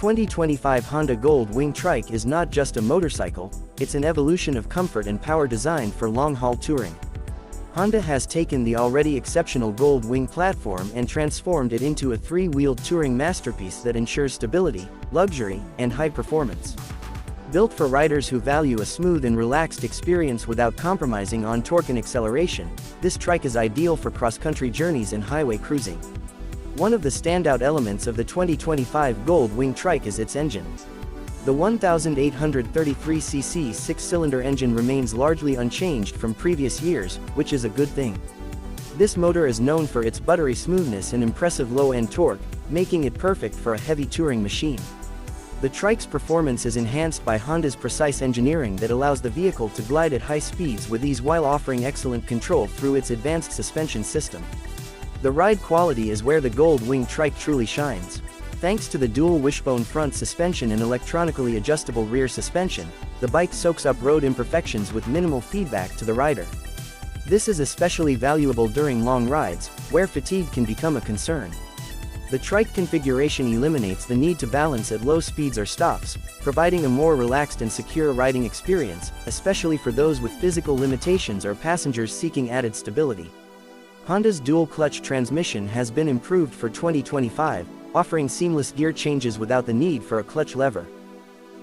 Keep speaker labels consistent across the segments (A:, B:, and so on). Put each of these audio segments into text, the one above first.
A: 2025 Honda Gold Wing Trike is not just a motorcycle, it's an evolution of comfort and power designed for long-haul touring. Honda has taken the already exceptional Gold Wing platform and transformed it into a three-wheeled touring masterpiece that ensures stability, luxury, and high performance. Built for riders who value a smooth and relaxed experience without compromising on torque and acceleration, this trike is ideal for cross-country journeys and highway cruising. One of the standout elements of the 2025 Gold Wing Trike is its engine. The 1,833cc six-cylinder engine remains largely unchanged from previous years, which is a good thing. This motor is known for its buttery smoothness and impressive low-end torque, making it perfect for a heavy touring machine. The trike's performance is enhanced by Honda's precise engineering that allows the vehicle to glide at high speeds with ease while offering excellent control through its advanced suspension system. The ride quality is where the Gold Wing Trike truly shines. Thanks to the dual wishbone front suspension and electronically adjustable rear suspension, the bike soaks up road imperfections with minimal feedback to the rider. This is especially valuable during long rides, where fatigue can become a concern. The trike configuration eliminates the need to balance at low speeds or stops, providing a more relaxed and secure riding experience, especially for those with physical limitations or passengers seeking added stability. Honda's dual-clutch transmission has been improved for 2025, offering seamless gear changes without the need for a clutch lever.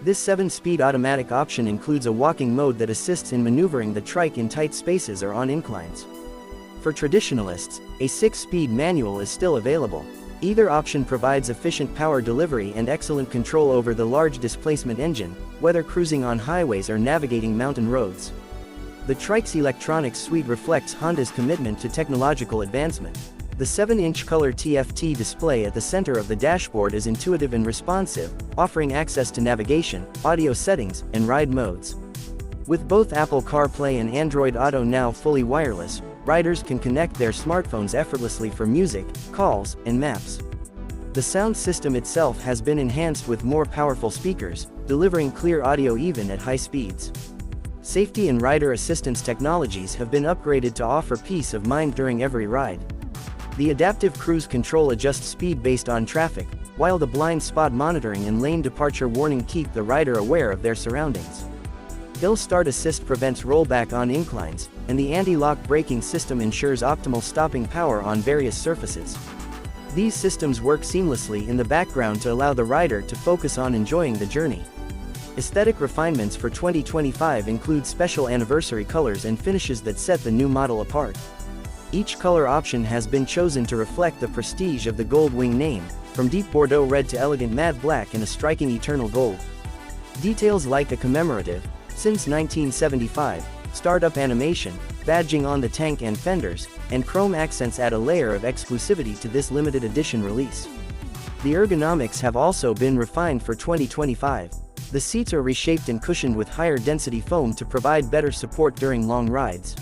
A: This 7-speed automatic option includes a walking mode that assists in maneuvering the trike in tight spaces or on inclines. For traditionalists, a 6-speed manual is still available. Either option provides efficient power delivery and excellent control over the large displacement engine, whether cruising on highways or navigating mountain roads. The trike's electronics suite reflects Honda's commitment to technological advancement. The 7-inch color TFT display at the center of the dashboard is intuitive and responsive, offering access to navigation, audio settings, and ride modes. With both Apple CarPlay and Android Auto now fully wireless, riders can connect their smartphones effortlessly for music, calls, and maps. The sound system itself has been enhanced with more powerful speakers, delivering clear audio even at high speeds. Safety and rider assistance technologies have been upgraded to offer peace of mind during every ride. The adaptive cruise control adjusts speed based on traffic, while the blind spot monitoring and lane departure warning keep the rider aware of their surroundings. Hill Start Assist prevents rollback on inclines, and the anti-lock braking system ensures optimal stopping power on various surfaces. These systems work seamlessly in the background to allow the rider to focus on enjoying the journey. Aesthetic refinements for 2025 include special anniversary colors and finishes that set the new model apart. Each color option has been chosen to reflect the prestige of the Gold Wing name, from deep Bordeaux red to elegant matte black and a striking eternal gold. Details like a commemorative, since 1975, startup animation, badging on the tank and fenders, and chrome accents add a layer of exclusivity to this limited edition release. The ergonomics have also been refined for 2025. The seats are reshaped and cushioned with higher density foam to provide better support during long rides.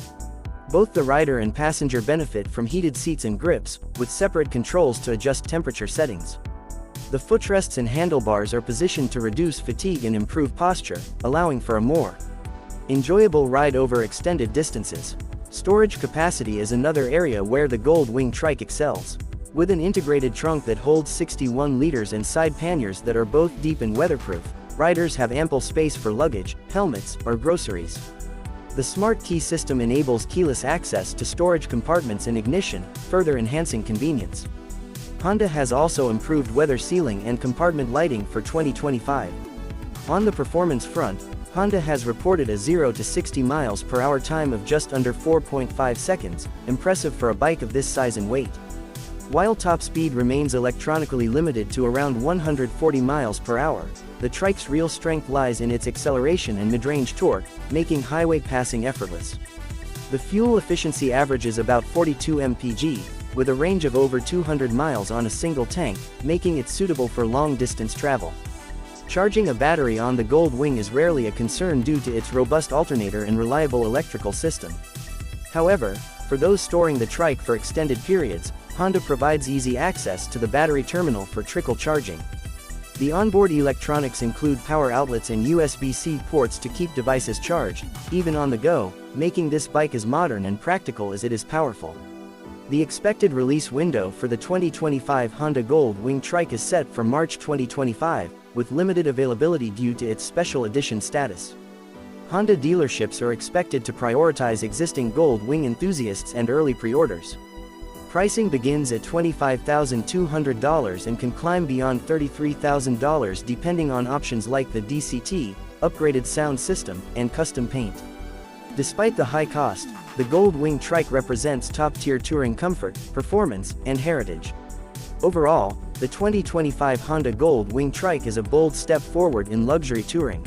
A: Both the rider and passenger benefit from heated seats and grips, with separate controls to adjust temperature settings. The footrests and handlebars are positioned to reduce fatigue and improve posture, allowing for a more enjoyable ride over extended distances. Storage capacity is another area where the Gold Wing Trike excels. With an integrated trunk that holds 61 liters and side panniers that are both deep and weatherproof, riders have ample space for luggage, helmets, or groceries. The Smart Key system enables keyless access to storage compartments and ignition, further enhancing convenience. Honda has also improved weather sealing and compartment lighting for 2025. On the performance front, Honda has reported a 0 to 60 miles per hour time of just under 4.5 seconds, impressive for a bike of this size and weight. While top speed remains electronically limited to around 140 miles per hour, the trike's real strength lies in its acceleration and mid-range torque, making highway passing effortless. The fuel efficiency averages about 42 mpg, with a range of over 200 miles on a single tank, making it suitable for long-distance travel. Charging a battery on the Gold Wing is rarely a concern due to its robust alternator and reliable electrical system. However, for those storing the trike for extended periods, Honda provides easy access to the battery terminal for trickle charging. The onboard electronics include power outlets and USB-C ports to keep devices charged, even on the go, making this bike as modern and practical as it is powerful. The expected release window for the 2025 Honda Gold Wing Trike is set for March 2025, with limited availability due to its special edition status. Honda dealerships are expected to prioritize existing Gold Wing enthusiasts and early pre-orders. Pricing begins at $25,200 and can climb beyond $33,000 depending on options like the DCT, upgraded sound system, and custom paint. Despite the high cost, the Gold Wing Trike represents top-tier touring comfort, performance, and heritage. Overall, the 2025 Honda Gold Wing Trike is a bold step forward in luxury touring.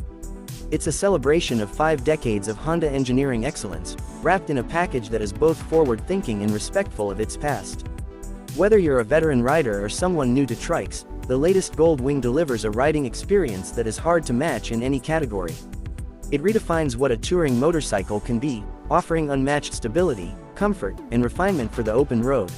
A: It's a celebration of 5 decades of Honda engineering excellence, wrapped in a package that is both forward-thinking and respectful of its past. Whether you're a veteran rider or someone new to trikes, the latest Gold Wing delivers a riding experience that is hard to match in any category. It redefines what a touring motorcycle can be, offering unmatched stability, comfort, and refinement for the open road.